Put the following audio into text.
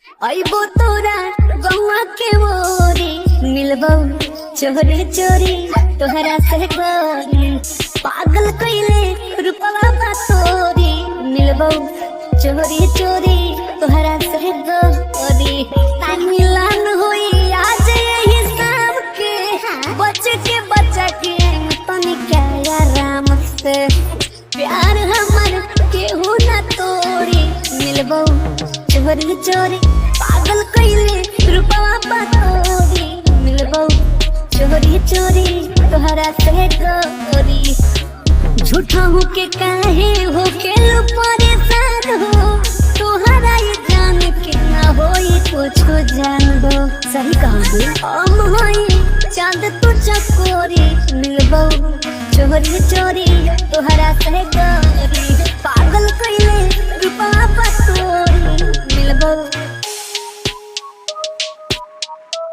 आइबो तोरा गौआ के मोरी मिलबो चोरी चोरी तोहरा से गोरी पागल कइले रूपवा बा तोरी मिलबो चोरी चोरी तोहरा से गोरी मिलन होई आज यही शाम के बचा के तनी क्या आराम से प्यार हमर केहू ना तोड़ी मिलबो चोरी चोरी पागल कइले रूपवा बा तोरी मिलबो चोरी चोरी तोहरा से गोरी झूठा हो के काहे हो के लो परेशान हो तोहरा ये जान के ना होई कुछ जान दो सही कहा हम होई चांद तू चकोरी मिलबो चोरी चोरी तोहरा से